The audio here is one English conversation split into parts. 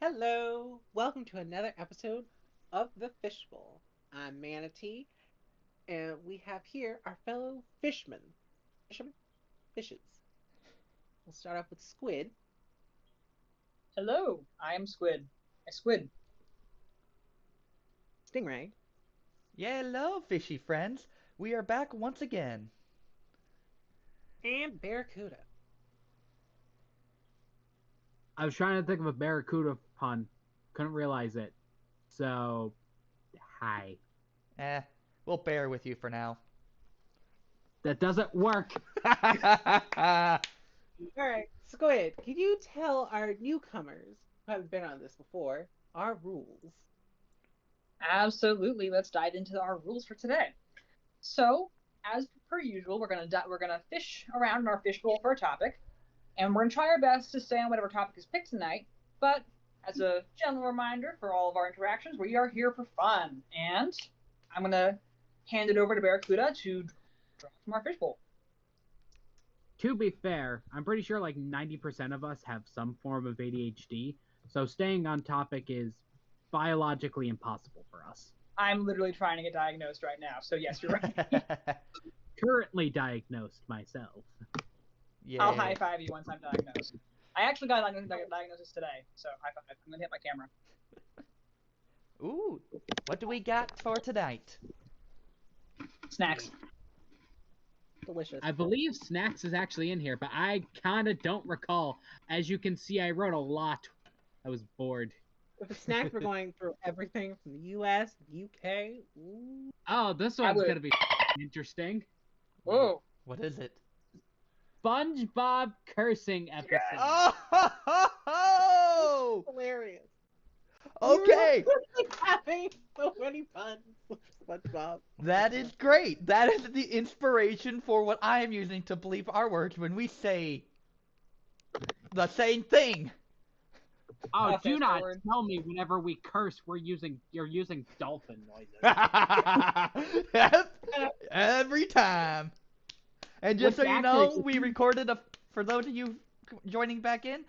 Hello, welcome to another episode of The Fishbowl. I'm Manatee, and we have here our fellow fishermen, fishes. We'll start off with Squid, Hello, I am Squid. A squid. Stingray, Hello, fishy friends. We are back once again. and Barracuda. I was trying to think of a barracuda pun. Couldn't realize it. So, hi. Eh, we'll bear with you for now. That doesn't work. All right, Squid, can you tell our newcomers who haven't been on this before our rules? Absolutely. Let's dive into our rules for today. So, as per usual, we're gonna fish around in our fishbowl for a topic, and we're gonna try our best to stay on whatever topic is picked tonight. But as a general reminder for all of our interactions, we are here for fun, and I'm gonna hand it over to Barracuda to draw from our fishbowl. To be fair, I'm pretty sure like 90% of us have some form of ADHD, so staying on topic is biologically impossible for us. I'm literally trying to get diagnosed right now, so yes, you're right. Currently diagnosed myself. Yeah. I'll high five you once I'm diagnosed. I actually got a diagnosis today, so high five. I'm gonna hit my camera. Ooh, what do we got for tonight? Snacks. Delicious. I believe snacks is actually in here, but I kind of don't recall. As you can see, I wrote a lot. I was bored. With the snacks, we're going through everything from the U.S., UK. Ooh. Oh, this one's going to be interesting. Whoa. What is it? SpongeBob cursing episode. Oh! Hilarious. Okay, You're having so many puns with SpongeBob. that is great. That is the inspiration for what I am using to bleep our words when we say the same thing. Oh, Fast do not forward. tell me whenever we curse, you're using dolphin noises. Every time. And just Which so you know, actually- we recorded for those of you joining back in,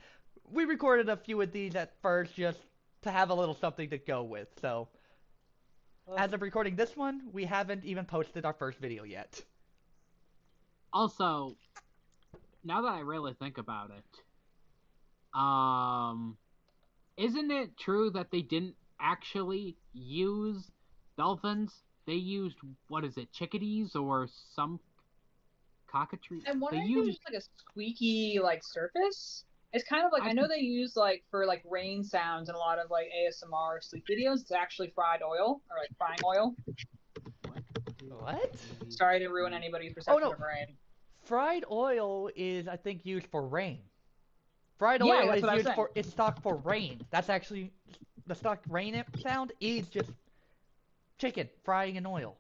we recorded a few of these at first just to have a little something to go with. So, as of recording this one, we haven't even posted our first video yet. Also, now that I really think about it, isn't it true that they didn't actually use dolphins? They used, what is it, chickadees or some cockatrice? I'm wondering They if it was used, just like a squeaky like surface. It's kind of like I know they use like for like rain sounds in a lot of like ASMR sleep videos. It's actually fried oil or like frying oil. What? Sorry to ruin anybody's perception no. of rain. Fried oil is, I think, used for rain. Fried Yeah, oil that's is what I was used saying. for, it's stock for rain. That's actually, the stock rain sound is just chicken frying in oil.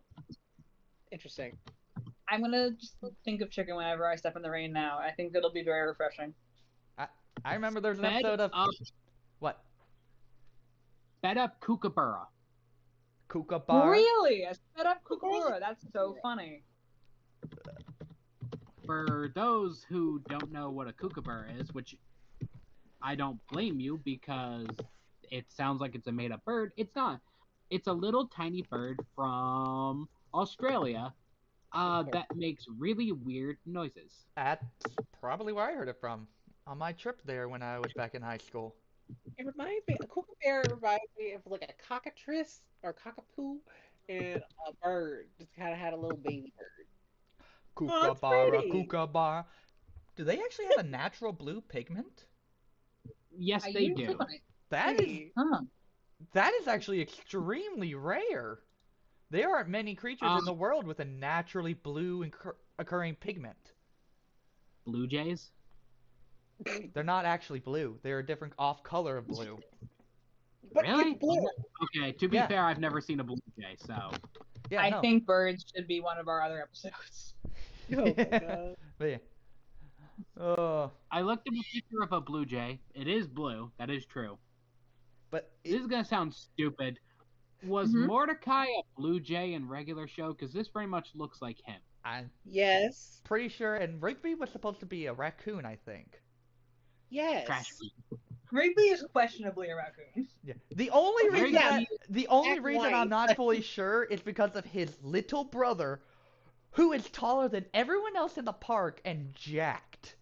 Interesting. I'm gonna just think of chicken whenever I step in the rain now. I think it'll be very refreshing. I remember there's an fed episode of, up, what? fed up kookaburra. Kookaburra? Really? A sped up kookaburra. That's so funny. For those who don't know what a kookaburra is, which I don't blame you because it sounds like it's a made-up bird. It's not. It's a little tiny bird from Australia that makes really weird noises. That's probably where I heard it from. On my trip there when I was back in high school. It reminds me, a kookaburra reminds me of like a cockatrice or cockapoo and a bird. Just kind of had a little baby bird. Oh, it's Kookaburra, pretty. kookaburra. Do they actually have a natural blue pigment? Yes, I they usually do. when I- That is Pretty. Huh. that is actually extremely rare. There aren't many creatures in the world with a naturally blue occurring pigment. Blue jays? They're not actually blue. They're a different off color of blue. But Really? it's blue. Okay, to be Yeah. fair, I've never seen a blue jay, so... Yeah, I no. think birds should be one of our other episodes. Oh my god. But yeah. Oh, I looked at a picture of a blue jay. It is blue. That is true. but This is gonna sound stupid. Was Mhm. Mordecai a blue jay in regular show? Because this very much looks like him. I'm Yes. pretty sure. And Rigby was supposed to be a raccoon, I think. Yes. Trash. Rigby is questionably a raccoon. Yeah. The only Very reason good. the only Black reason white. I'm not fully sure is because of his little brother, who is taller than everyone else in the park and jacked.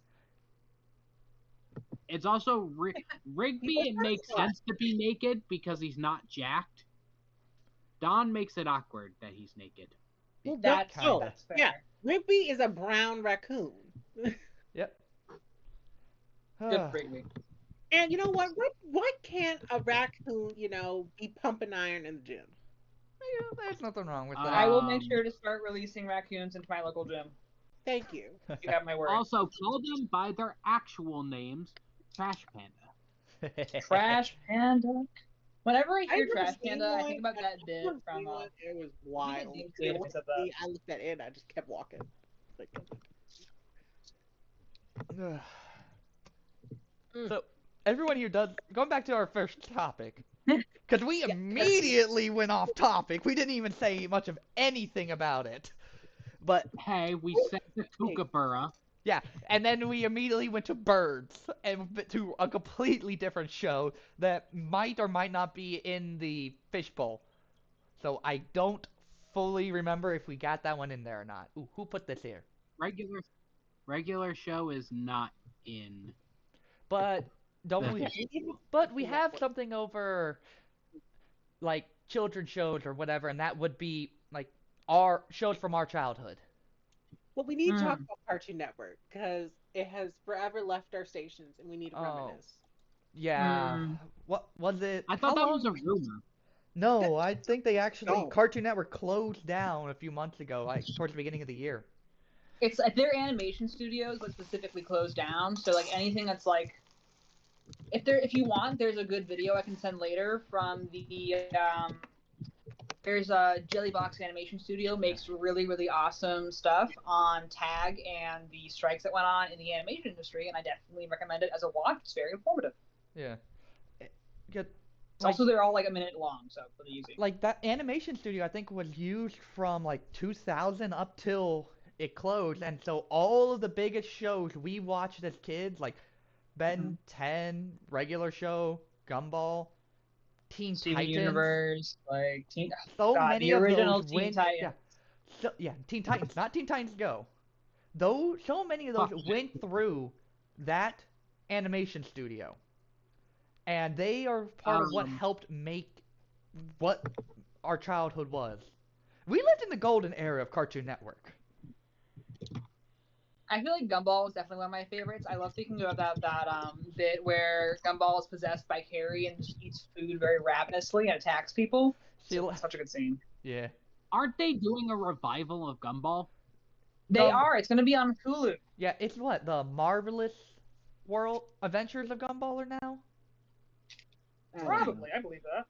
It's also Rigby. It makes sense to be naked because he's not jacked. Don makes it awkward that he's naked. Well, That's Kinda. that's fair. yeah. Rigby is a brown raccoon. Yep. Good for Rigby. And you know what? Why can't a raccoon, be pumping iron in the gym? Yeah, there's nothing wrong with that. I will make sure to start releasing raccoons into my local gym. Thank you. You have my word. Also, call them by their actual names, Trash Panda. Trash Panda. Whenever I hear never Trash seen Panda, I one. think about that I've bit never from. seen one. It was wild. James Tatum said that. I looked at it and I just kept walking. Like, So, everyone here does. Going back to our first topic. Because we immediately went off topic. We didn't even say much of anything about it. But, Hey, we said the kookaburra. yeah. And then we immediately went to birds. And to a completely different show that might or might not be in the fishbowl. So, I don't fully remember if we got that one in there or not. Ooh, who put this here? Regular show is not in. But, don't we... But we have something over, like, children's shows or whatever, and that would be, like, our shows from our childhood. well, we need to talk about Cartoon Network because it has forever left our stations, and we need to reminisce. Yeah. What was it? I thought how that was a long- rumor. No, I think they actually No. Cartoon Network closed down a few months ago, like towards the beginning of the year. It's their animation studios, but specifically closed down. So like anything that's like, if you want, there's a good video I can send later from the there's a Jellybox Animation Studio makes really awesome stuff on tag and the strikes that went on in the animation industry, and I definitely recommend it as a watch. It's very informative. Yeah. Good. Also, they're all like a minute long, so pretty easy. Like that animation studio, I think was used from like 2000 up till it closed, and so all of the biggest shows we watched as kids, like Ben 10, regular show, Gumball, Teen Steven Titans, Universe, like Teen. so God, many the of original those Teen went. Titans. Yeah, Teen Titans, not Teen Titans Go. Though so many of those went through that animation studio, and they are part of what helped make what our childhood was. We lived in the golden era of Cartoon Network. I feel like Gumball is definitely one of my favorites. I love thinking about that bit where Gumball is possessed by Carrie and just eats food very ravenously and attacks people. It's such a good scene. Yeah. Aren't they doing a revival of Gumball? They are. It's going to be on Hulu. Yeah, it's what, the Marvelous World Adventures of Gumball are now? Probably, I believe that.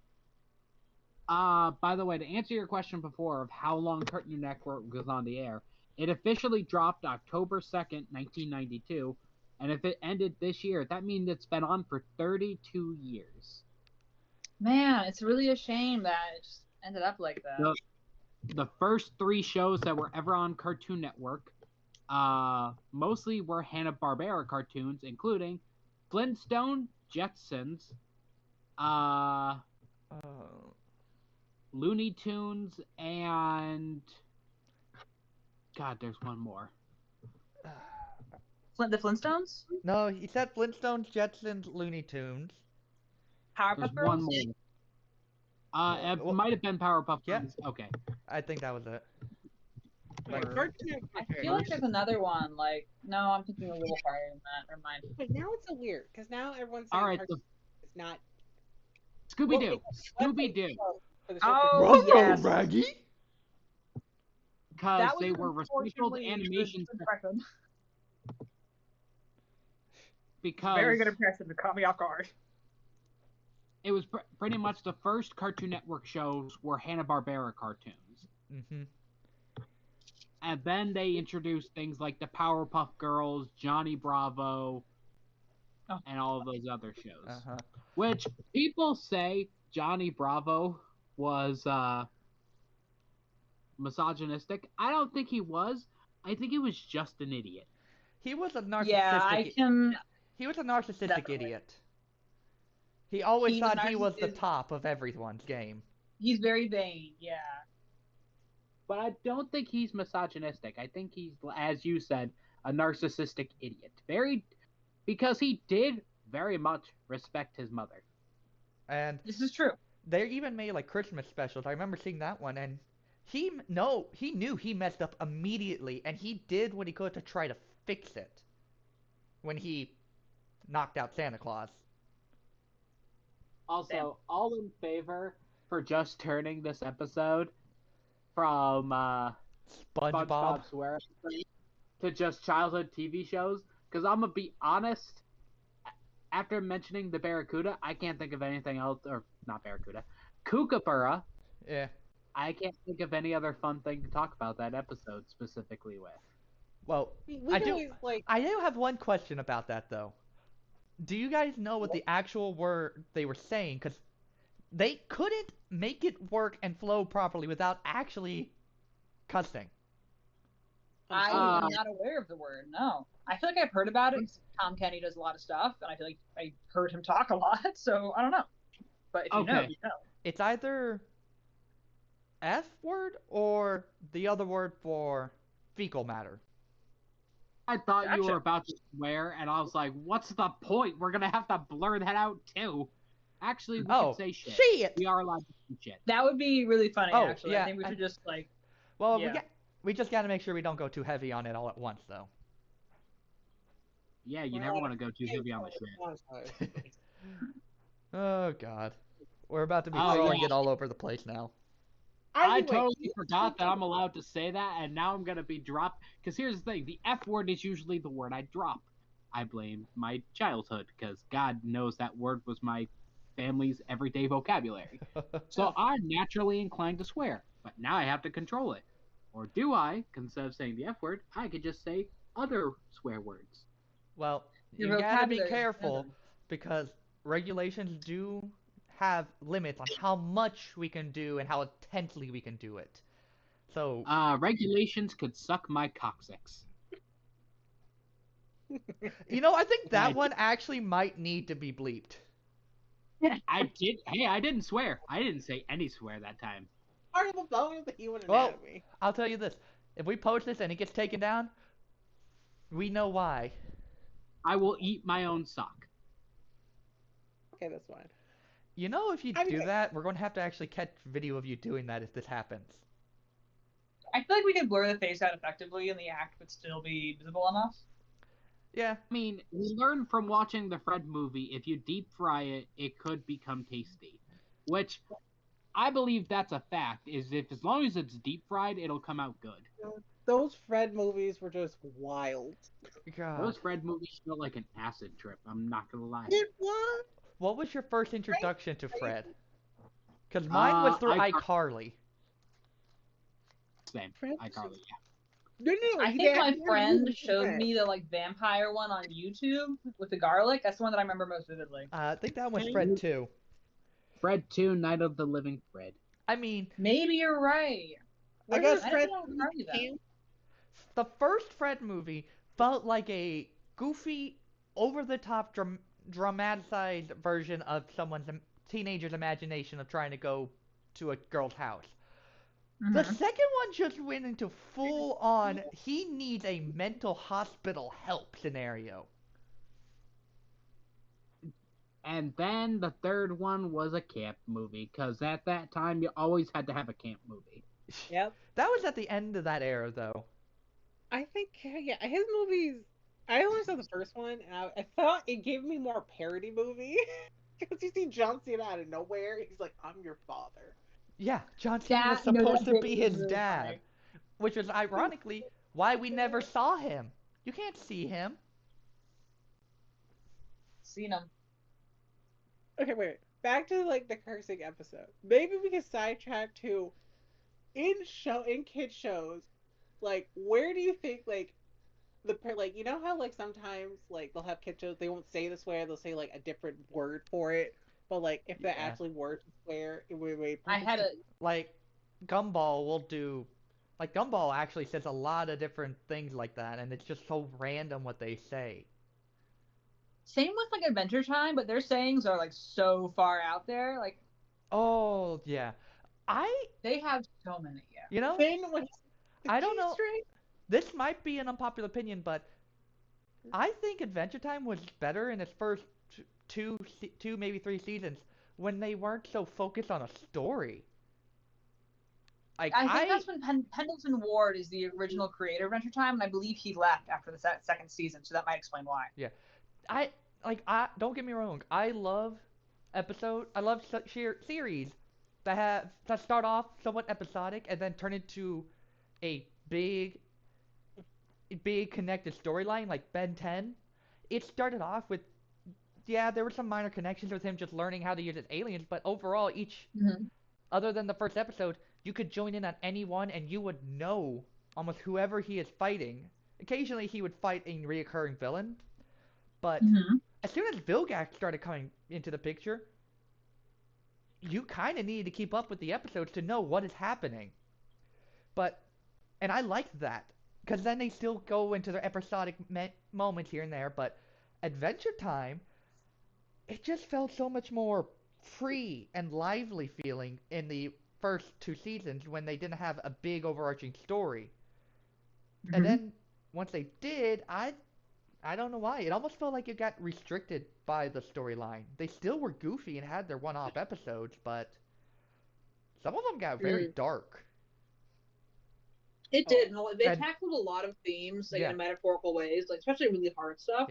By the way, to answer your question before of how long Cartoon Network was on the air, it officially dropped October 2nd, 1992, and if it ended this year, that means it's been on for 32 years. Man, it's really a shame that it just ended up like that. The first 3 shows that were ever on Cartoon Network mostly were Hanna-Barbera cartoons, including Flintstone, Jetsons, Looney Tunes, and God, there's one more. The Flintstones? No, he said Flintstones, Jetsons, Looney Tunes. Powerpuff There's Girls? one more. It might have been Powerpuff Girls. Yeah. Okay. I think that was it. Like, Cartoon Network. I feel like there's another one. Like, no, I'm thinking a little farther than that. Never mind. But now it's so weird because now everyone's saying All right. Cartoon it's not. Scooby-Doo. Well, Scooby-Doo. for the show Oh, yes. Raggy? Because That was they were recycled unfortunately animation. good impression. Because Very good impression. It caught me off guard. it was pretty much the first Cartoon Network shows were Hanna-Barbera cartoons. Mm-hmm. And then they introduced things like the Powerpuff Girls, Johnny Bravo, and all of those other shows. Uh-huh. Which people say Johnny Bravo was misogynistic. I don't think he was. I think he was just an idiot. He was a narcissistic. Yeah, I can. He was a narcissistic Definitely. idiot. He always He was thought he was the narcissistic. top of everyone's game. He's very vain. Yeah. But I don't think he's misogynistic. I think he's, as you said, a narcissistic idiot. Because he did very much respect his mother. And This is true. they even made like Christmas specials. I remember seeing that one, and he knew he messed up immediately, and he did what he could to try to fix it when he knocked out Santa Claus. Also, all in favor for just turning this episode from SpongeBob. SpongeBob swearing to just childhood TV shows. Because I'm gonna be honest, after mentioning the Barracuda, I can't think of anything else, or not Barracuda, Kookaburra. Yeah. I can't think of any other fun thing to talk about that episode specifically with. Well, We I can do. always, like, I do have one question about that though. Do you guys know what the actual word they were saying? Because they couldn't make it work and flow properly without actually cussing. I'm not aware of the word. No, I feel like I've heard about it. 'Cause Tom Kenny does a lot of stuff, and I feel like I heard him talk a lot. So I don't know. But if you know, Okay. you know. It's either F word or the other word for fecal matter. I thought you Gotcha. were about to swear, and I was like, what's the point? We're gonna have to blur that out too. Actually, we Oh, can say shit. shit! We are allowed to say shit. That would be really funny. Oh, Actually, yeah, I think we should just like. Well, Yeah. we just gotta make sure we don't go too heavy on it all at once, though. Yeah, you Well, never want to go too heavy on the shit. Oh God, we're about to be Oh, throwing yeah. it all over the place now. I Either way, totally forgot that I'm allowed to say that, and now I'm gonna be dropped. Because here's the thing: the F word is usually the word I drop. I blame my childhood, because God knows that word was my family's everyday vocabulary. So I'm naturally inclined to swear, but now I have to control it. Or do I? 'Cause instead of saying the F word, I could just say other swear words. Well, Your you gotta be vocabulary is careful limited. because regulations do have limits on how much we can do and how intensely we can do it. So, Regulations could suck my coccyx. I think that Right. one actually might need to be bleeped. I did. Hey, I didn't swear. I didn't say any swear that time. part of the bone of the human Well, anatomy. I'll tell you this. If we post this and it gets taken down, we know why. I will eat my own sock. Okay, that's fine. If you I do mean- that, we're going to have to actually catch video of you doing that if this happens. I feel like we could blur the face out effectively, and the act would still be visible enough. Yeah. I mean, we learned from watching the Fred movie, if you deep fry it, it could become tasty. Which, I believe that's a fact, is if as long as it's deep fried, it'll come out good. Those Fred movies were just wild. God. Those Fred movies feel like an acid trip, I'm not gonna lie. It was. What was your first introduction to Fred? Because mine was through iCarly. Same. Fred- iCarly, yeah. No, I they think my had more friend movies than showed that. me the vampire one on YouTube with the garlic. That's the one that I remember most vividly. I think that was Fred too. Fred 2, Night of the Living Fred. I mean, Maybe you're right. I guess I Fred didn't know that. came. the first Fred movie felt like a goofy, over-the-top, dramatized version of someone's teenager's imagination of trying to go to a girl's house. The Mhm. second one just went into full-on, he needs a mental hospital help scenario. And then the third one was a camp movie, because at that time you always had to have a camp movie. Yep. That was at the end of that era, though. I think yeah, his movies. I only saw the first one, and I thought it gave me more parody movie because you see John Cena out of nowhere. He's like, "I'm your father." Yeah, John Cena was That- no, supposed that to bit be was his really dad, funny. which was ironically why we never saw him. You can't see him. Seen him. Okay, wait. Back to the cursing episode. Maybe we can sidetrack to in kid shows. Where do you think you know how sometimes they'll have kid shows, they won't say the swear, they'll say a different word for it, but if they Yeah. actually were to swear, it would be I had a Like, Gumball will do. Like, Gumball actually says a lot of different things like that, and it's just so random what they say. Same with like Adventure Time, but their sayings are like so far out there. Like, Oh yeah, I they have so many. Yeah. you know Finn when the I don't G know. string. This might be an unpopular opinion, but I think Adventure Time was better in its first two maybe three seasons when they weren't so focused on a story. Like I think that's when Pendleton Ward is the original creator of Adventure Time, and I believe he left after the second season, so that might explain why. yeah, I don't get me wrong. I love series that start off somewhat episodic and then turn into a big connected storyline like Ben 10. It started off with yeah, there were some minor connections with him just learning how to use his aliens, but overall each Mm-hmm. other than the first episode, you could join in on any one and you would know almost whoever he is fighting. Occasionally he would fight a reoccurring villain, but Mm-hmm. as soon as Vilgax started coming into the picture, you kind of needed to keep up with the episodes to know what is happening. But and I liked that because then they still go into their episodic moments here and there. But Adventure Time, it just felt so much more free and lively feeling in the first two seasons when they didn't have a big overarching story. And Mm-hmm. then once they did, I don't know why. It almost felt like it got restricted by the storyline. They still were goofy and had their one-off episodes, but some of them got very dark. It Oh, did. They And tackled a lot of themes, like yeah, in metaphorical ways, like especially really hard stuff.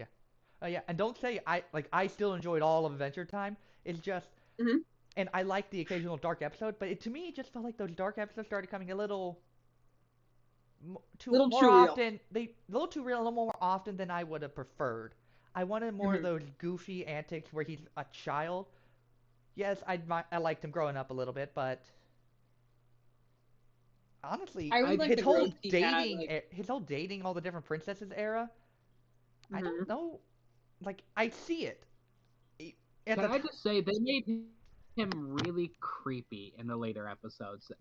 yeah, yeah. And don't say I still enjoyed all of Adventure Time. It's just, Mm-hmm. and I like the occasional dark episode, but to me it just felt like those dark episodes started coming a little too Little more too real. often. They a little too real, a little more often than I would have preferred. I wanted more of Mm-hmm. those goofy antics where he's a child. Yes, I liked him growing up a little bit, but honestly, I really like his the whole growth he had. dating, Like, his whole dating all the different princesses era, I mm-hmm. don't know. Like I see it. At Can the I just say they made him really creepy in the later episodes?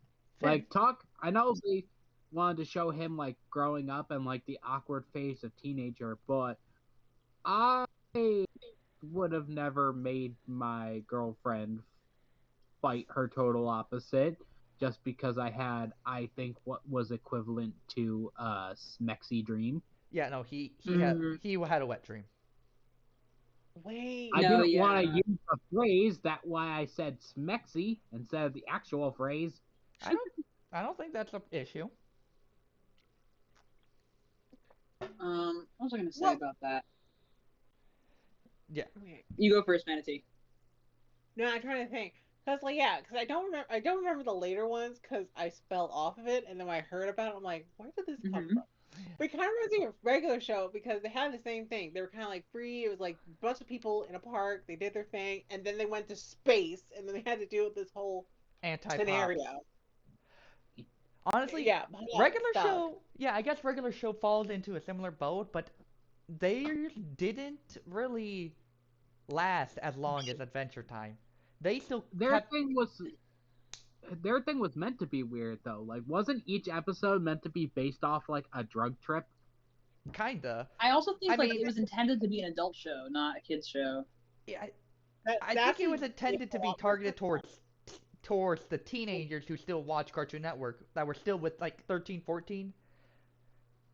fair. I know they wanted to show him like growing up and like the awkward phase of teenager, but I would have never made my girlfriend fight her total opposite just because I think what was equivalent to a Smexy dream. Yeah, no, he Mm-hmm. had a wet dream. wait. I No, didn't want to yeah. use the phrase, that's why I said Smexy instead of the actual phrase. I don't think that's an issue. What was I going to say Well, about that? Yeah. okay. You go first, Manatee. No, I'm trying to think. Cause like cause I don't remember. I don't remember the later ones because I fell off of it, and then when I heard about it, I'm like, where did this come Mm-hmm. from? But it kind of reminds me of a regular show because they had the same thing. They were kind of like free. It was like a bunch of people in a park. They did their thing, and then they went to space, and then they had to deal with this whole Anti-pop. scenario. Honestly, Yeah, regular stuck. show. Yeah, I guess regular show falls into a similar boat, but they didn't really last as long as Adventure Time. They still Their kept thing was meant to be weird though. Like, wasn't each episode meant to be based off like a drug trip? kinda. I also think I like mean- it was intended to be an adult show, not a kids show. Yeah, That, I that's think it was a intended to be lot targeted more- towards the teenagers who still watch Cartoon Network that were still with like 13, 14.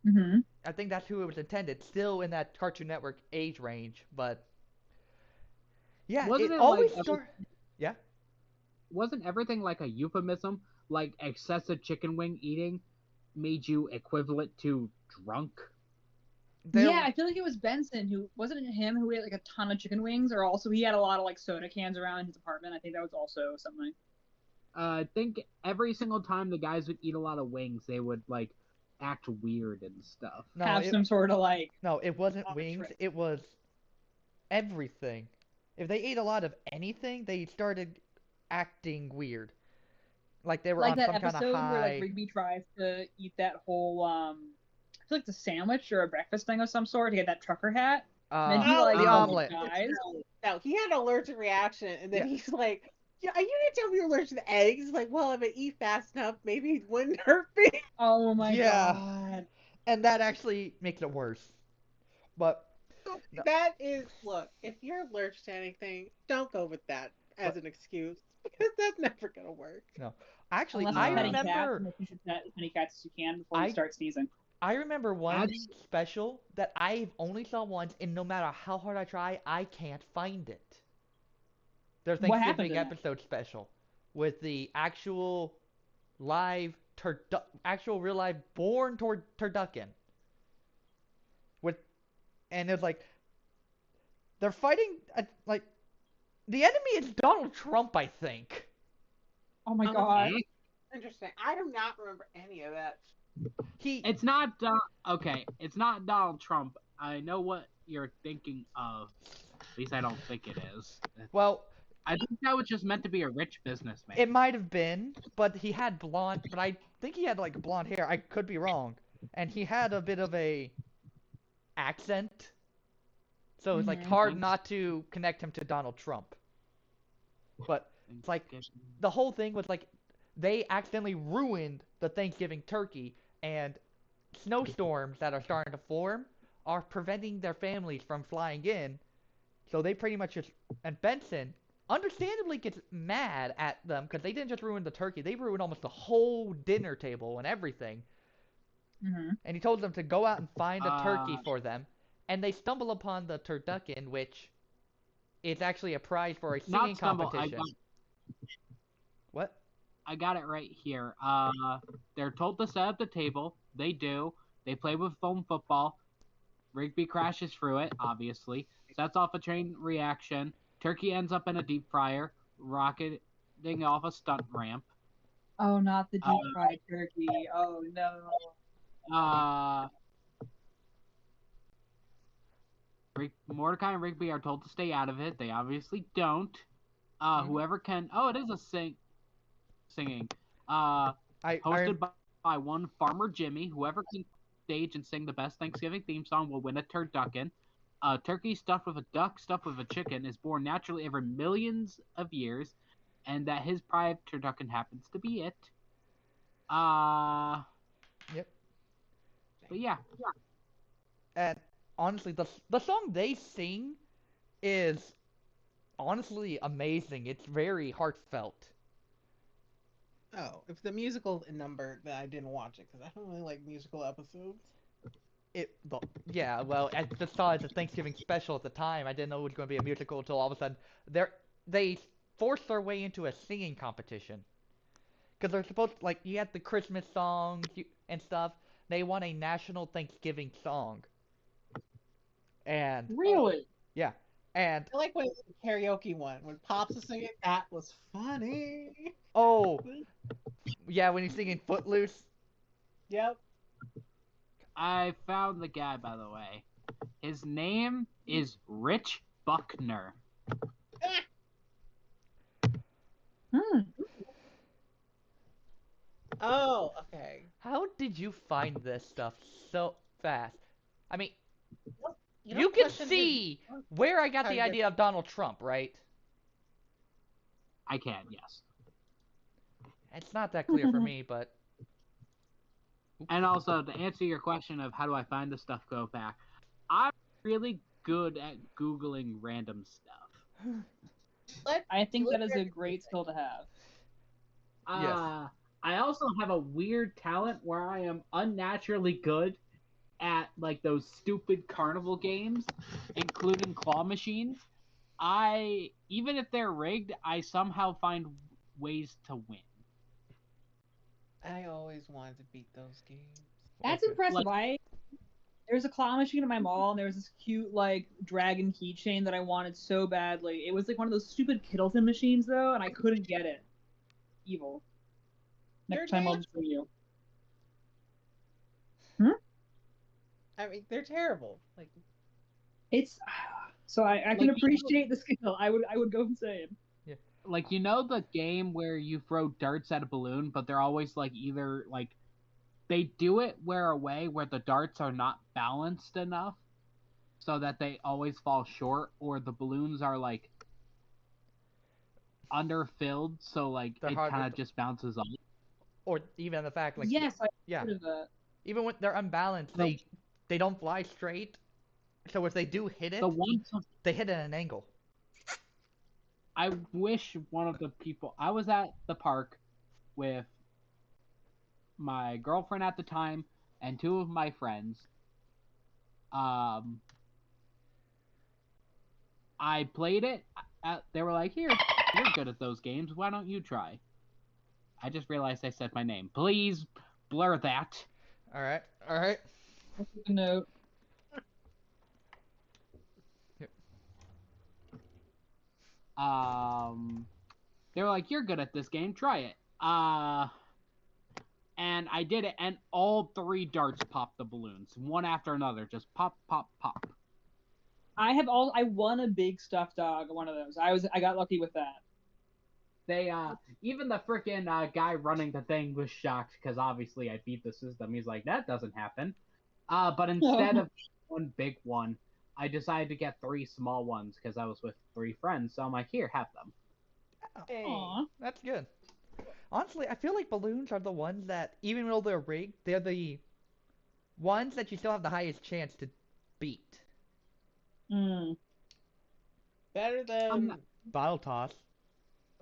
Mm-hmm. I think that's who it was intended, still in that Cartoon Network age range, but yeah, Wasn't it it always like start. Yeah, Wasn't everything like a euphemism? Like excessive chicken wing eating made you equivalent to drunk? there. Yeah, I feel like it was Benson who wasn't it him who ate like a ton of chicken wings, or also he had a lot of like soda cans around his apartment. I think that was also something. I think every single time the guys would eat a lot of wings, they would like act weird and stuff. No, Have some sort of like no, it wasn't on a wings. trip. It was everything. If they ate a lot of anything, they started acting weird, like they were like on that some kind of episode where like high. Rigby tries to eat that whole I feel like the sandwich or a breakfast thing of some sort to get that trucker hat. And then he Oh, like the almost omelet. dies. No, he had an allergic reaction, and then Yeah. he's like, "Yeah, you didn't tell me you're allergic to eggs." He's like, "Well, if I eat fast enough, maybe it wouldn't hurt me." Oh my Yeah. god. And that actually makes it worse. But No. That is, look, if you're allergic to anything, don't go with that as an excuse because that's never gonna work. No. Actually, Unless I you're petting cats, remember and you should pet as many cats as you can before you I start sneezing. I remember one Abs- special that I only saw once, and no matter how hard I try, I can't find it. Their What happened Thanksgiving in it? episode special with the actual live actual real live born turducken. With and it's like they're fighting like the enemy is Donald Trump, I think. Oh my Um, god. Interesting. I do not remember any of that. It's not okay. It's not Donald Trump. I know what you're thinking of. At least I don't think it is. Well, I think that was just meant to be a rich businessman. it might have been, but he had blonde. But I think he had like blonde hair. I could be wrong, and he had a bit of a accent, so it's like hard not to connect him to Donald Trump. But it's like the whole thing was like they accidentally ruined the Thanksgiving turkey, and snowstorms that are starting to form are preventing their families from flying in. So they pretty much just, and Benson understandably gets mad at them because they didn't just ruin the turkey, they ruined almost the whole dinner table and everything. And he told them to go out and find a turkey for them, and they stumble upon the turducken, which is actually a prize for a singing competition. What? I got it right here. They're told to set up the table. They do. They play with foam football. Rigby crashes through it, obviously. Sets off a chain reaction. Turkey ends up in a deep fryer, rocketing off a stunt ramp. Oh, not the deep fried turkey. Oh no. Mordecai and Rigby are told to stay out of it. They obviously don't. Whoever can. Oh, it is a singing. Hosted by one Farmer Jimmy. Whoever can stage and sing the best Thanksgiving theme song will win a turducken. A turkey stuffed with a duck, stuffed with a chicken, is born naturally every millions of years, and that his pride turducken happens to be it. Yep. But yeah. And honestly, the song they sing is honestly amazing. It's very heartfelt. Oh, if the musical number, then I didn't watch it because I don't really like musical episodes. Yeah, well, I just saw it as a Thanksgiving special at the time. I didn't know it was going to be a musical until all of a sudden they forced their way into a singing competition. Because they're supposed to, like, you had the Christmas songs and stuff. They won a national Thanksgiving song. And Really? yeah, and I like when it was the karaoke one when Pops was singing. That was funny. oh, yeah, when he's singing Footloose. Yep. I found the guy, by the way. His name is Rich Buckner. Oh, okay. How did you find this stuff so fast? I mean, You you don't can question see where I got Sorry, the go- idea of Donald Trump, right? I can, yes. It's not that clear for me, but And also, to answer your question of how do I find this stuff go back, I'm really good at Googling random stuff. I think that is a Let's- great skill to have. Yes. I also have a weird talent where I am unnaturally good at like those stupid carnival games, including claw machines. Even if they're rigged, I somehow find ways to win. I always wanted to beat those games. That's Okay. impressive. There's a claw machine in my mall, and there was this cute like dragon keychain that I wanted so badly. It was like one of those stupid Kittleton machines though, and I couldn't get it. Evil. Next time I'll just show you. I mean, they're terrible. Like, It's so I can Like, appreciate the skill. I would go insane. Like, you know the game where you throw darts at a balloon, but they're always like either like they do it where the darts are not balanced enough so that they always fall short, or the balloons are like underfilled, so like They're it hard kind to- of just bounces off. or even the fact like yes, I yeah, heard of that. even when they're unbalanced, they don't fly straight. So if they do hit it, The one they hit at an angle. I wish one of the people I was at the park with my girlfriend at the time and two of my friends. I played it. They were like, "Here, you're good at those games. Why don't you try?" I just realized I said my name. Please blur that. All right, all right. That's a good note. They were like, "You're good at this game. Try it." And I did it, and all three darts popped the balloons, one after another, just pop, pop, pop. I won a big stuffed dog, one of those. I got lucky with that. They even the freaking guy running the thing was shocked because obviously I beat the system. He's like, that doesn't happen. But instead of one big one, I decided to get three small ones because I was with three friends. So I'm like, here, have them. Hey. Aw. That's good. Honestly, I feel like balloons are the ones that, even though they're rigged, they're the ones that you still have the highest chance to beat. Mm. Better than. Bottle toss.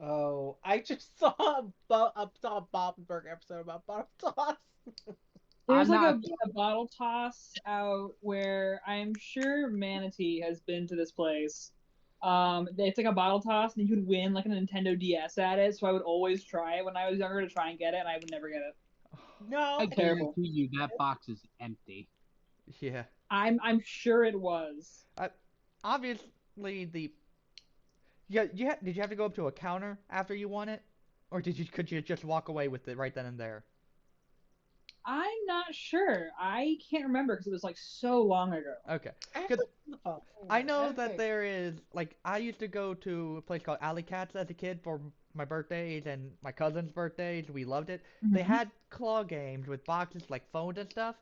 Oh, I just saw a Bob and Burger episode about bottle toss. There's I'm like not- a bottle toss out where I'm sure Manatee has been to this place. It's like a bottle toss, and you could win like a Nintendo DS at it. So I would always try it when I was younger to try and get it, and I would never get it. No, I terrible. guarantee you that box is empty. Yeah. I'm sure it was. Obviously, did you have to go up to a counter after you won it? Or could you just walk away with it right then and there? I'm not sure. I can't remember because it was like so long ago. Okay. I have 'Cause to look up. I know Okay. that there is, like, I used to go to a place called Alley Cats as a kid for my birthdays and my cousin's birthdays. We loved it. They Mhm. had claw games with boxes like phones and stuff.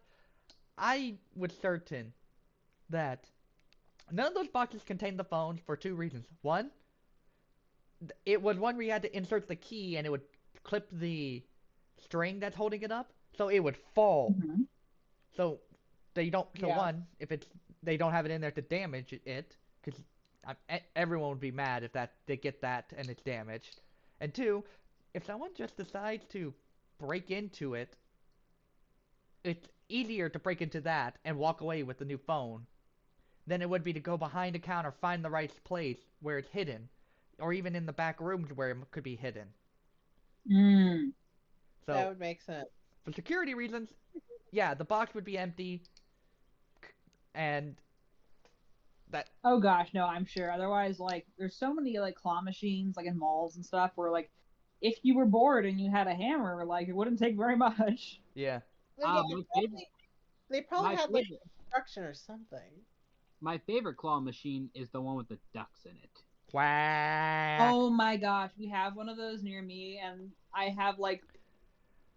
I was certain that none of those boxes contained the phones for two reasons. One, it was one where you had to insert the key and it would clip the string that's holding it up, so it would fall. Mhm. So they don't. So Yeah. one, if it's they don't have it in there to damage it, because everyone would be mad if they get that and it's damaged. And two, if someone just decides to break into it, it's easier to break into that and walk away with the new phone than it would be to go behind a counter, find the right place where it's hidden, or even in the back rooms where it could be hidden. Mm. That So would make sense. for security reasons, yeah, the box would be empty, and that. Oh gosh, no, I'm sure. Otherwise, like, there's so many like claw machines, like in malls and stuff, where like, if you were bored and you had a hammer, like, it wouldn't take very much. Yeah. Yeah, My they probably my had like favorite, instruction or something. my favorite claw machine is the one with the ducks in it. Quack. Oh my gosh, we have one of those near me, and I have like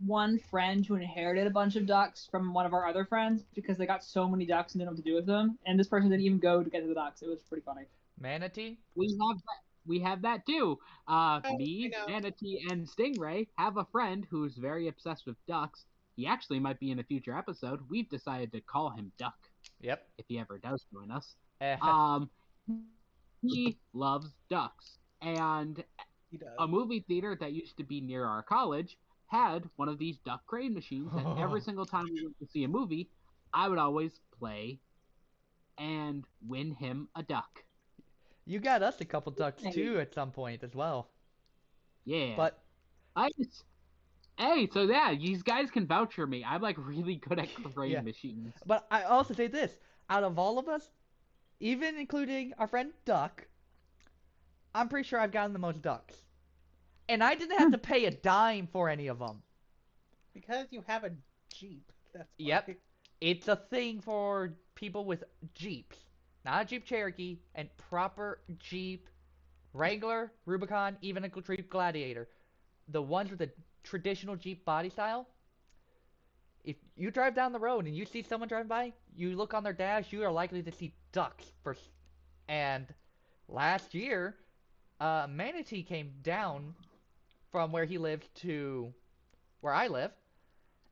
one friend who inherited a bunch of ducks from one of our other friends because they got so many ducks and didn't know what to do with them. And this person didn't even go to get to the ducks. It was pretty funny. Manatee. We have that too. Me, I know. Manatee, and Stingray have a friend who's very obsessed with ducks. He actually might be in a future episode. We've decided to call him Duck Yep. if he ever does join us. Eh, He loves ducks, and He does. a movie theater that used to be near our college had one of these duck crane machines, and every single time we went to see a movie, I would always play and win him a duck. You got us a couple ducks too at some point as well. Yeah. But Hey, so yeah, these guys can vouch for me. I'm like really good at crane Yeah. machines. but I also say this: out of all of us, even including our friend Duck, I'm pretty sure I've gotten the most ducks, and I didn't have to pay a dime for any of them. Because you have a Jeep. That's why. Yep. It's a thing for people with Jeeps. Not a Jeep Cherokee, and proper Jeep Wrangler, Rubicon, even a Jeep Gladiator. The ones with the traditional Jeep body style. If you drive down the road and you see someone driving by, you look on their dash, you are likely to see ducks first. And last year, Manatee came down from where he lived to where I live,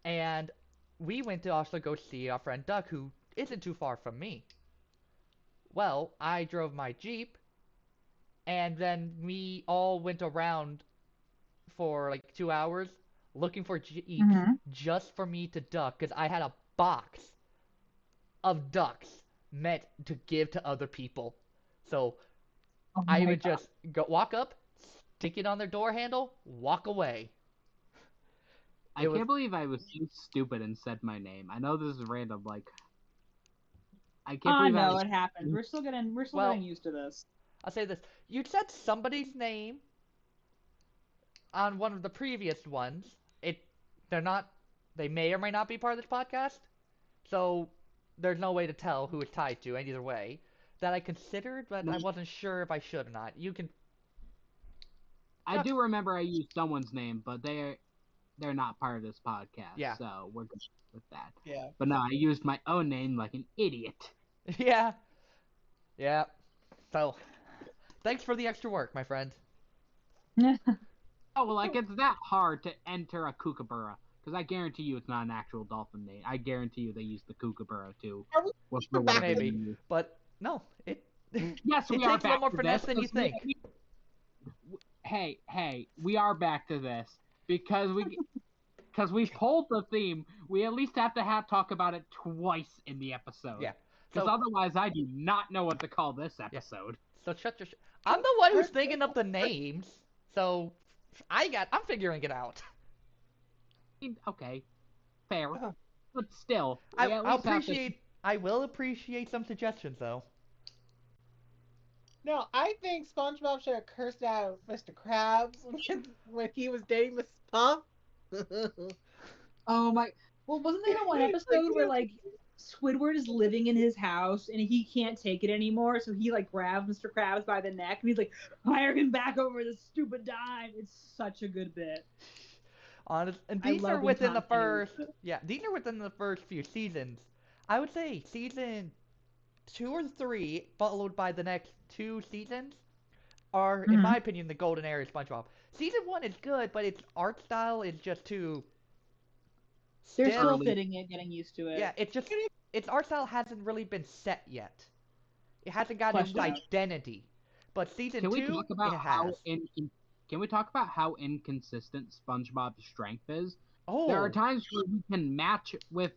and we went to also go see our friend Duck, who isn't too far from me. Well, I drove my Jeep, and then we all went around for like 2 hours looking for Jeeps Mm-hmm. just for me to duck, because I had a box of ducks meant to give to other people. So Oh I my would God. just walk up, stick it on their door handle, walk away. I It was can't believe I was so stupid and said my name. I know this is random, like I can't believe I No, was it happens. We're still getting Well- getting used to this. I'll say this. You said somebody's name on one of the previous ones. They're not they may or may not be part of this podcast. So there's no way to tell who it's tied to either way. That I considered, but I wasn't sure if I should or not. You can I do remember I used someone's name, but they're not part of this podcast. Yeah. So we're good with that. Yeah. But no, I used my own name like an idiot. Yeah. Yeah. So thanks for the extra work, my friend. Oh, well, like it's that hard to enter a kookaburra. Because I guarantee you it's not an actual dolphin name. I guarantee you they use the kookaburra too. Are we For whatever back they Maybe. use. But no, it Yes, it we are takes a little back more to finesse this, than you 'cause we- think. Hey, we are back to this because we pulled the theme. We at least have to talk about it twice in the episode. Yeah. Because So otherwise, I do not know what to call this episode. so shut your I'm the one who's thinking up the names. So I'm figuring it out. Okay, fair, Uh-huh. but still, I we at I'll least have to- appreciate I will appreciate some suggestions though. No, I think SpongeBob should have cursed out Mr. Krabs when he was dating Miss Puff. Oh my! Well, wasn't there that one episode where like Squidward is living in his house and he can't take it anymore, so he like grabs Mr. Krabs by the neck and he's like, "Hire him back over this stupid dime." It's such a good bit. Honest, and I these love are when within the Tom Kenny was first these are within the first few seasons. I would say season 2 or 3, followed by the next 2 seasons, are, in Mhm. my opinion, the golden era of SpongeBob. Season 1 is good, but its art style is just too They're stiff. still fitting it, getting used to it. Yeah, its art style hasn't really been set yet. It hasn't gotten its Fleshed out. identity. But season Can we 2, talk about it how has. can we talk about how inconsistent SpongeBob's strength is? Oh, There are times where he can match with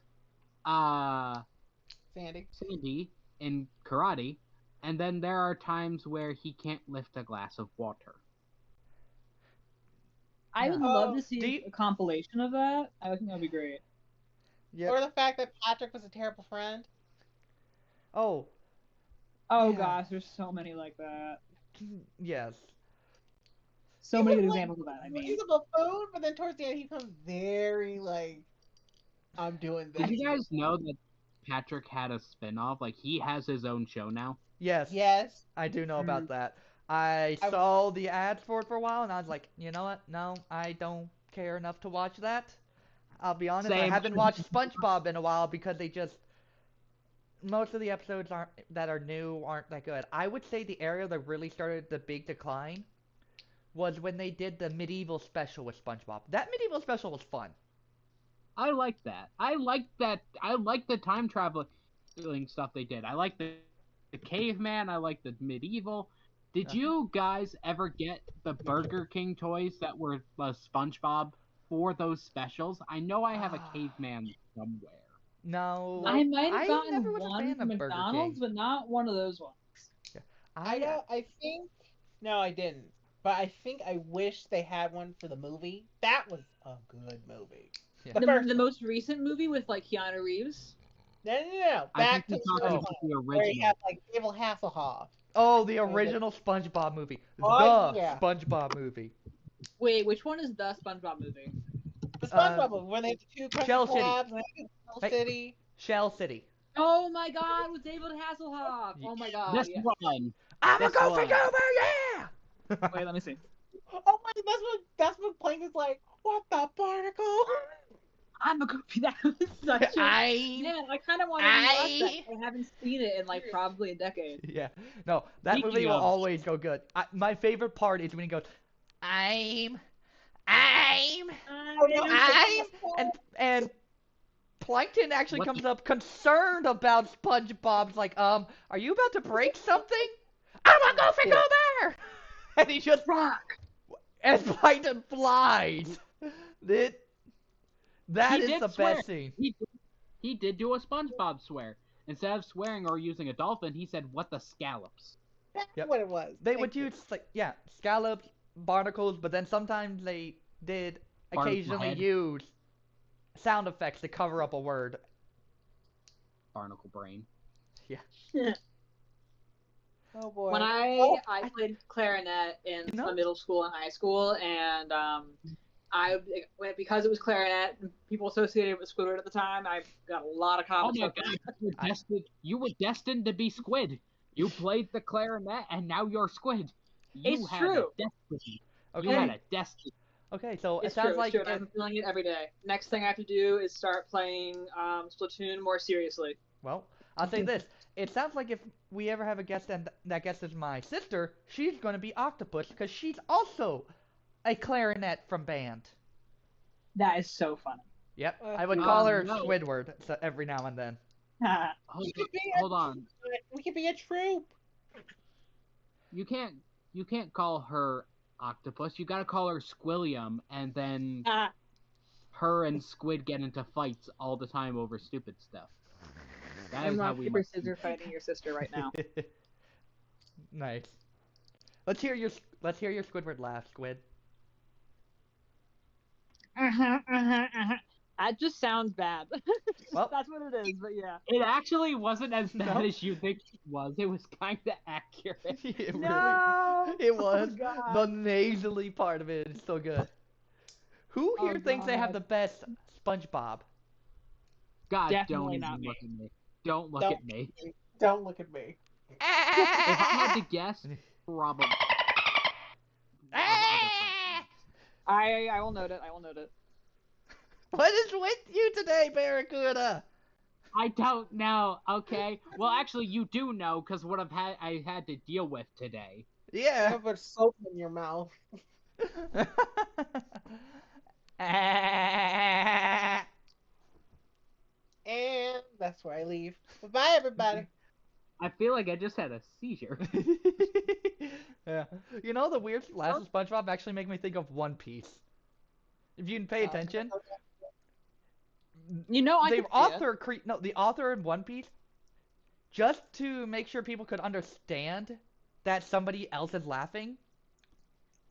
Sandy. Sandy in karate, and then there are times where he can't lift a glass of water. I would Yeah. love to Do see you- a compilation of that. I think that'd be great. yeah. Or the fact that Patrick was a terrible friend. Oh, Oh Yeah. gosh, there's so many like that. yes. So He many was, good like, examples of that. I mean, He's a buffoon, but then towards the end he becomes very like, I'm doing this. Did you guys know that Patrick had a spin-off? Like he has his own show now. Yes. Yes. I do know Mm. about that. I I- saw the ads for it for a while, and I was like, you know what? No, I don't care enough to watch that. I'll be honest, I Same. haven't watched SpongeBob in a while because most of the episodes that are new aren't that good. I would say the area that really started the big decline was when they did the medieval special with SpongeBob. That medieval special was fun. I like that. I like that. I like the time traveling stuff they did. I like the caveman. I like the medieval. Did you guys ever get the Burger King toys that were SpongeBob for those specials? I know I have a caveman somewhere. No, I might I have gotten never was a one fan from of Burger McDonald's, King. but not one of those ones. I think no, I didn't. But I think I wish they had one for the movie. That was a good movie. Yeah. The first The most recent movie with like Keanu Reeves. no. I Back think to you're talking SpongeBob, about the where he original. had like Abel Hasselhoff. Oh, the original SpongeBob movie. Oh, The yeah. SpongeBob movie. Wait, which one is the SpongeBob movie? The SpongeBob movie, when they had the two Krusty Shell City. Krabs and they had Shell Hey. City. Shell City. Oh my God, with David Hasselhoff. Oh my God. This Yeah. one. I'm a This go for one. Goober, yeah! Wait, let me see. Oh my, that's what Plankton's like. What the barnacle? I'm a goofy. That was such a. I Man, I kind of want to rewatch that. I haven't seen it in like probably a decade. yeah, no, that Speaking movie will of- always go good. My favorite part is when he goes, I'm, Oh, no, I'm, and Plankton actually What comes up concerned about SpongeBob's like, are you about to break something? I'm a goofy Yeah. go there! And he just, Rock. and Plankton flies. That He is did the swear. best scene. He did do a SpongeBob swear. Instead of swearing or using a dolphin, he said, "What the scallops." That's Yep. what it was. They Thank would you. use, like, yeah, scallops, barnacles, but then sometimes they did Barnacle occasionally head. use sound effects to cover up a word. Barnacle brain. Oh boy. When Oh, I played clarinet in You know? middle school and high school, and because it was clarinet, people associated with Squidward at the time. I got a lot of Oh comments my about god, that. you were destined to be Squid. You played the clarinet and now you're Squid. You It's had true. a destiny. Okay. You had a destiny. Okay, so it It's sounds true. like It's true. And I'm feeling it every day. Next thing I have to do is start playing Splatoon more seriously. well, I'll say this. It sounds like if we ever have a guest and that guest is my sister, she's going to be Octopus because she's also a clarinet from band. That is so funny. Yep, Uh, I would call her no. Squidward every now and then. Hold on. we could be a troop. You can't call her Octopus. You gotta call her Squilliam, and then her and Squid get into fights all the time over stupid stuff. That I'm is how rock we paper must. scissors fighting your sister right now. Nice. Let's hear your Squidward laugh, Squid. That just sounds bad. Well- That's what it is, but yeah. It actually wasn't as bad No. as you think it was. It was kind of accurate. It No! It was. Oh, God. The nasally part of it is so good. Who here Oh, thinks they have God. the best SpongeBob? God, Definitely don't not even me. look at me. Don't look Don't. at me. Don't look at me. If I had to guess, probably. I will note it. I will note it. What is with you today, Barracuda? I don't know. Okay. Well, actually, you do know because what I had to deal with today. You Yeah. have a soap in your mouth. And that's where I leave. Bye, everybody. I feel like I just had a seizure. Yeah. You know, the weird laughs of SpongeBob actually make me think of One Piece. If you can pay attention, You know, I the could see author the author in One Piece, just to make sure people could understand that somebody else is laughing,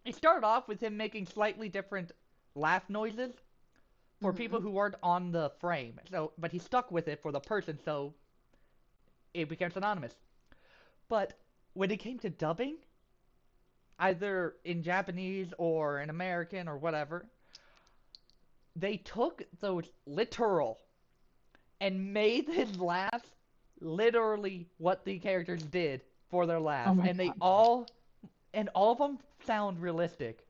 it started off with him making slightly different laugh noises for people who weren't on the frame. So, but he stuck with it for the person, so it became synonymous. But when it came to dubbing, either in Japanese or in American or whatever, they took those literal and made his laughs literally what the characters did for their laughs, my and they God. all of them sound realistic.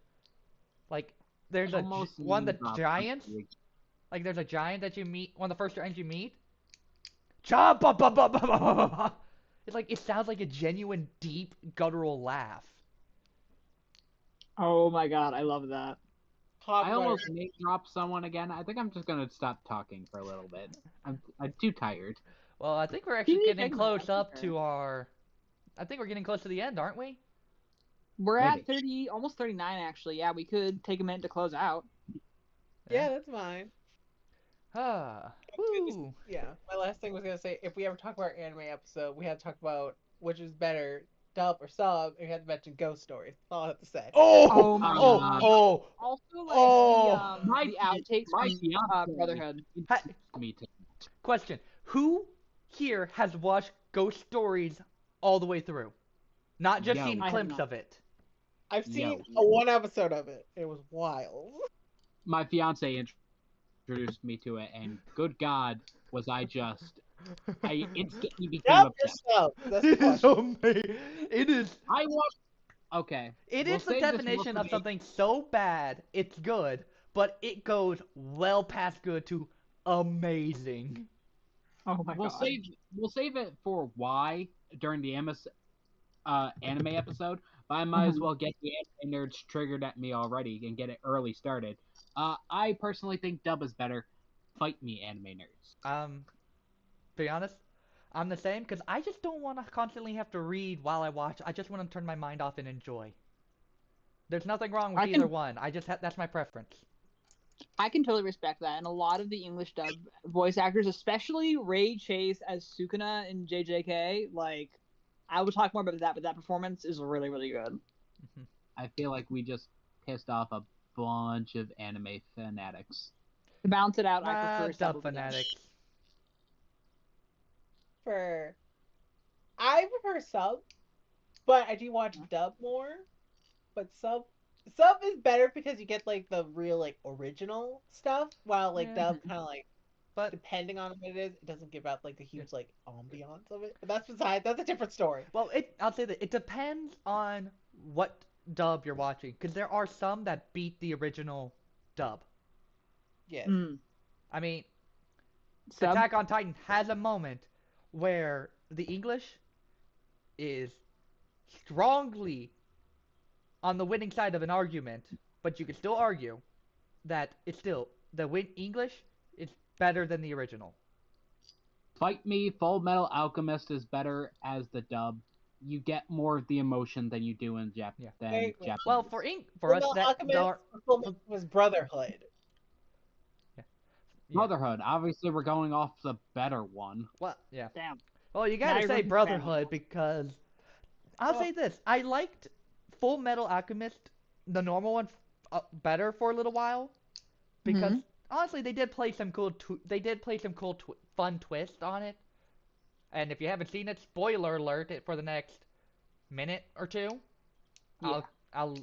Like there's one of the giants. Like there's a giant that you meet, one of the first giants you meet. It's like it sounds like a genuine, deep, guttural laugh. Oh my god, I love that. Hot I butter. almost name drop someone again. I think I'm just gonna stop talking for a little bit. I'm too tired. Well, I think we're actually need getting segment close after up her. to our. I think we're getting close to the end, aren't we? We're Maybe. at 30, almost 39 actually. Yeah, we could take a minute to close out. Yeah, that's fine. Ah. Woo. Yeah, my last thing was gonna say, if we ever talk about our anime episode, we had to talk about which is better, dub or sub, and we had to mention ghost stories. That's all I have to say. Oh. Oh my Oh. God. Oh. Also, like Oh. the outtakes my from fiance Brotherhood. Hi- Me too. Question: Who here has watched Ghost Stories all the way through? Not just Yo. seen I have clips not. of it. I've seen Yo. one episode of it. It was wild. My fiance introduced me to it, and good God, was I instantly became Dub obsessed. yourself. That's the It is question. amazing. It is. I watched. Okay. It we'll is the save this more definition for of the- something so bad it's good, but it goes well past good to amazing. Oh my We'll god. save it for why during the anime episode, but I might as well get the anime nerds triggered at me already and get it early started. I personally think dub is better fight me, anime nerds. To be honest, I'm the same because I just don't want to constantly have to read while I watch. I just want to turn my mind off and enjoy. There's nothing wrong with I either can one. That's my preference. I can totally respect that, and a lot of the English dub voice actors, especially Ray Chase as Sukuna in JJK, like I will talk more about that, but that performance is really, really good. I feel like we just pissed off a bunch of anime fanatics. To balance it out, I prefer Dub sub. fanatics. I prefer sub, but I do watch dub more. But sub is better because you get like the real like original stuff, while like Yeah. dub kind of like But depending on what it is, it doesn't give out like the huge like ambiance of it. But that's a different story. well, I'll say that it depends on what dub you're watching because there are some that beat the original dub. Yes. I mean, Sub. Attack on Titan has a moment where the English is strongly on the winning side of an argument, but you can still argue that it's still English is better than the original. Fight Me, Full Metal Alchemist is better as the dub. You get more of the emotion than you do in Japanese. Well, for us Full that Alchemist was Brotherhood. Yeah. Brotherhood. Obviously, we're going off the better one. Well, yeah. Damn. Well, you Now gotta you're say going to Brotherhood because I'll Oh. say this: I liked Full Metal Alchemist, the normal one, better for a little while because honestly, they did play some cool. Fun twist on it. And if you haven't seen it, spoiler alert! For the next minute or two, Yeah. I'll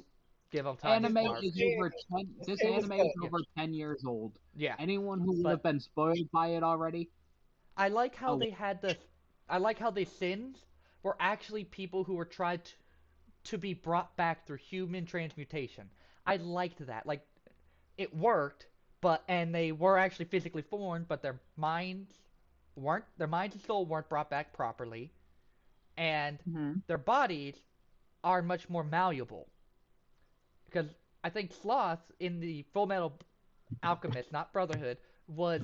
give them time. Anime is over 10. This anime is over 10 years old. Yeah. Anyone who would have been spoiled by it already. I like how they had this. I like how the sins were actually people who were tried to be brought back through human transmutation. I liked that. Like, it worked, and they were actually physically formed, but their minds and soul weren't brought back properly, and their bodies are much more malleable. Because I think Sloth in the Full Metal Alchemist, not Brotherhood, was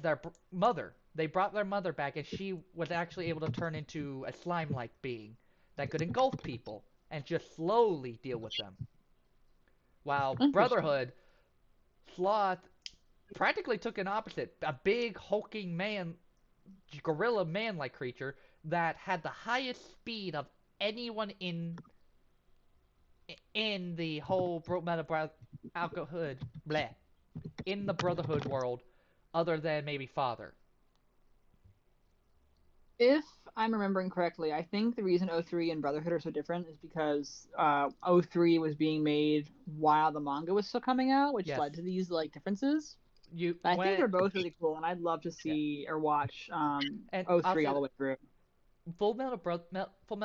their mother. They brought their mother back, and she was actually able to turn into a slime-like being that could engulf people and just slowly deal with them. While Brotherhood, Sloth practically took an opposite. A big, hulking man, gorilla man-like creature that had the highest speed of anyone in the whole Alchemist, in the Brotherhood world, other than maybe Father. If I'm remembering correctly, I think the reason 03 and Brotherhood are so different is because 03 was being made while the manga was still coming out, which led to these like differences. I think they're both really cool, and I'd love to see or watch 03 all the way through. Full Metal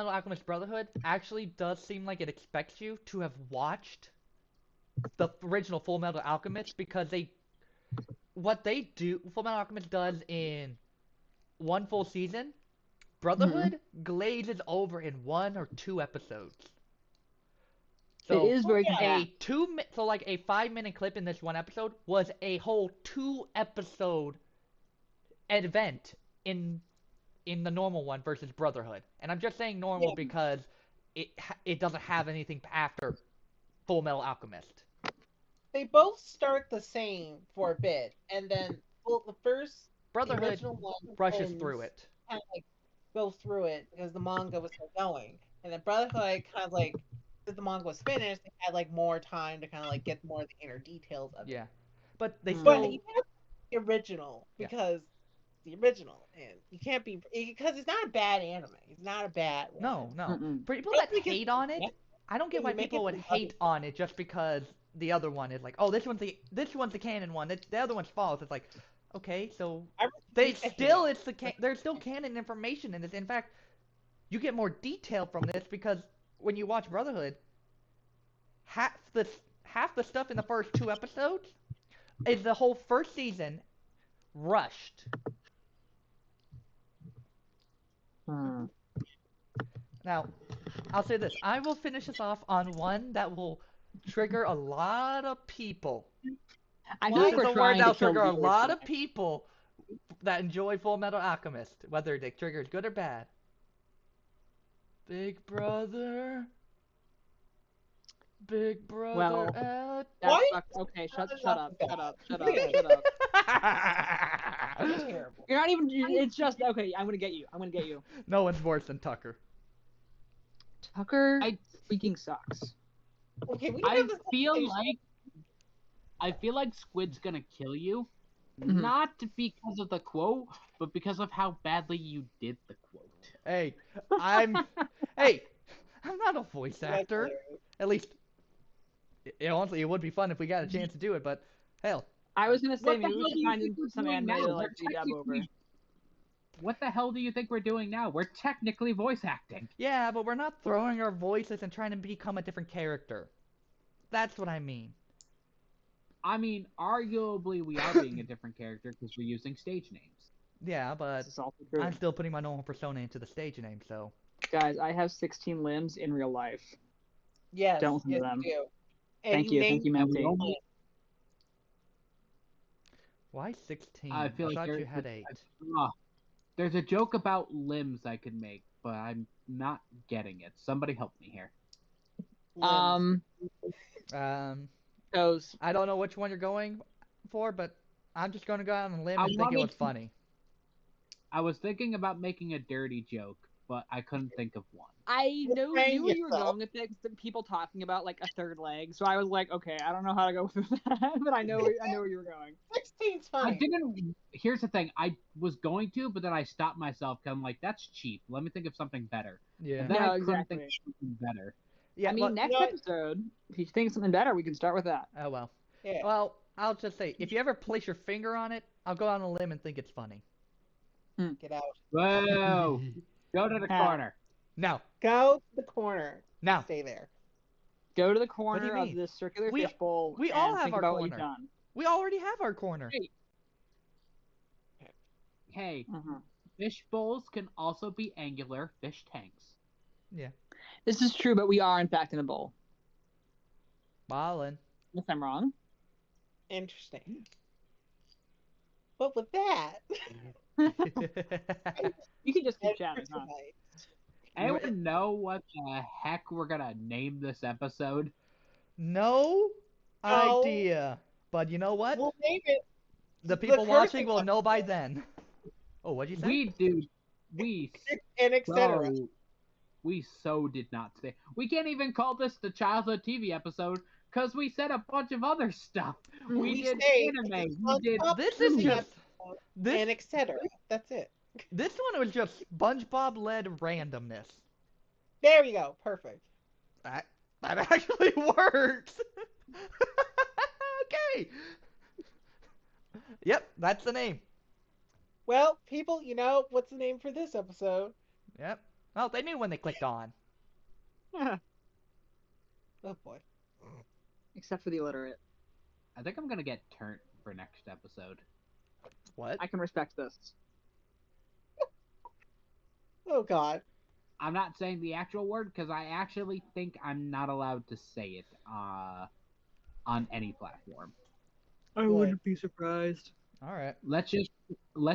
Alchemist Brotherhood actually does seem like it expects you to have watched the original Full Metal Alchemist because Full Metal Alchemist does in one full season, Brotherhood glazes over in 1 or 2 episodes. So it is very like a 5-minute clip in this one episode was a whole 2-episode event in the normal one versus Brotherhood. And I'm just saying normal because it doesn't have anything after Full Metal Alchemist. They both start the same for a bit, and then the first Brotherhood rushes through it. Kind of like go through it because the manga was still going, and then Brotherhood kind of like because the manga was finished, they had like more time to kind of like get more of the inner details of it. Yeah, but they still. But you have the original because the original, and you can't be because it's not a bad anime. It's not a bad one. No. People that hate on it, I don't get why people would hate on it just because the other one is like, oh, this one's the canon one. The other one's false. It's like, okay, so there's still canon information in this. In fact, you get more detail from this because when you watch Brotherhood, half the stuff in the first 2 episodes is the whole first season rushed. Now, I'll say this. I will finish this off on one that will trigger a lot of people. I feel Why like This is we're a word trying to that'll kill trigger a the word lot of tonight. people that enjoy Full Metal Alchemist, whether it triggers good or bad. Big brother. Big brother Well, at... That Why? sucks. Okay, shut That's up, not shut up, shut up, bad. shut up. You're terrible. You're not even. It's just okay. I'm gonna get you. I'm gonna get you. No one's worse than Tucker. Tucker I freaking sucks. Okay, we I have this feel conversation. like Squid's gonna kill you, Mhm. not because of the quote, but because of how badly you did the quote. Hey, hey, I'm not a voice That's actor. hilarious. At least, honestly, it would be fun if we got a chance to do it, but hell. I was gonna say What the maybe we hell should do you find think we're some doing anime now? to We're like redub over. technically. What the hell do you think we're doing now? We're technically voice acting. Yeah, but we're not throwing our voices and trying to become a different character. That's what I mean. I mean, arguably we are being a different character because we're using stage names. Yeah, but This is also true. I'm still putting my normal persona into the stage name, so. Guys, I have 16 limbs in real life. Yes, Don't listen to yes, them. you do. And Thank you, named Mentee. Why 16? I feel like thought there- you had 8. There's a joke about limbs I could make, but I'm not getting it. Somebody help me here. limbs. Goes. I don't know which one you're going for, but I'm just going to go out on a limb I and think it wanted was to- funny. I was thinking about making a dirty joke, but I couldn't think of one. I knew Praying where you were yourself. going with it. People talking about like a third leg, so I was like, okay, I don't know how to go with that, but I know where you were going. 16's I funny. didn't. Here's the thing. I was going to, but then I stopped myself because I'm like, that's cheap. Let me think of something better. Yeah. And then No, I couldn't exactly. think of something better. Yeah, I mean, look- next you know- episode, if you think of something better, we can start with that. Oh, well. Yeah. Well, I'll just say, if you ever place your finger on it, I'll go on a limb and think it's funny. Get out. Whoa! Go to the corner. No. Go to the corner. No. Stay there. Go to the What do corner you of mean? this circular We- fishbowl we and all have think our about what you've corner. done. We already have our corner. Hey. Hey, Mhm. fish bowls can also be angular fish tanks. This is true, but we are in fact in a bowl. Ballin'. If I'm wrong. Interesting. But with that, You can just keep chatting, huh? tonight, Anyone know what the heck we're gonna name this episode? No No. idea. But you know what? we'll name it. The the people watching cursing will know by then. Oh, what'd you say? We And etc. so did not say. We can't even call this the childhood TV episode because we said a bunch of other stuff. We did say anime. it's We did. SpongeBob This is Movie just episode this and etc. That's it. this one was just SpongeBob led randomness. There you go. Perfect. That actually works. Okay. Yep, that's the name. Well, people, you know what's the name for this episode? Yep. Well, they knew when they clicked on. Oh boy. Except for the illiterate. I think I'm gonna get turned for next episode. What? I can respect this. Oh god. I'm not saying the actual word because I actually think I'm not allowed to say it on any platform. I Boy. wouldn't be surprised. All right. Let's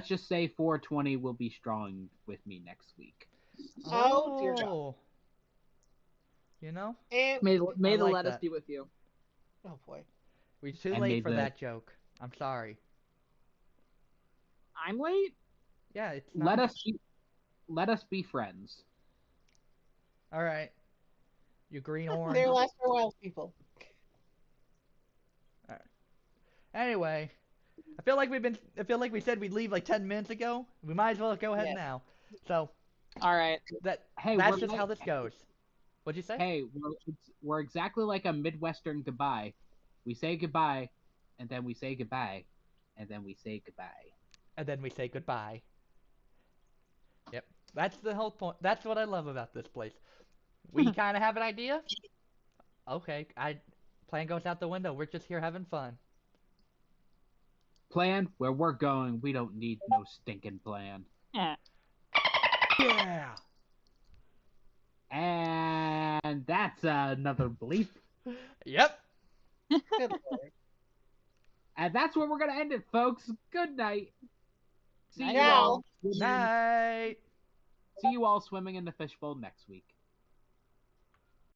just say 420 will be strong with me next week. Oh, dear God. Oh. You know, And May I the like lettuce that. be with you. oh boy. we're too And late made for the- that joke. I'm sorry. I'm late? Yeah, it's Let not. let us be friends. All right. You green orange. There last for a while, people. Anyway, I feel like we said we'd leave like 10 minutes ago. We might as well go ahead Yeah. now. So Alright. Hey, that's we're just like- how this goes. What'd you say? Hey, we're exactly like a Midwestern goodbye. We say goodbye, and then we say goodbye, and then we say goodbye. And then we say goodbye. Yep. That's the whole point. That's what I love about this place. We kind of have an idea. Okay, plan goes out the window. We're just here having fun. Plan where we're going. We don't need no stinking plan. Eh. Yeah. And that's another bleep. Yep. Good lord. And that's where we're gonna end it, folks. Good night. See Night, you y'all. all. Night. See you all swimming in the fishbowl next week.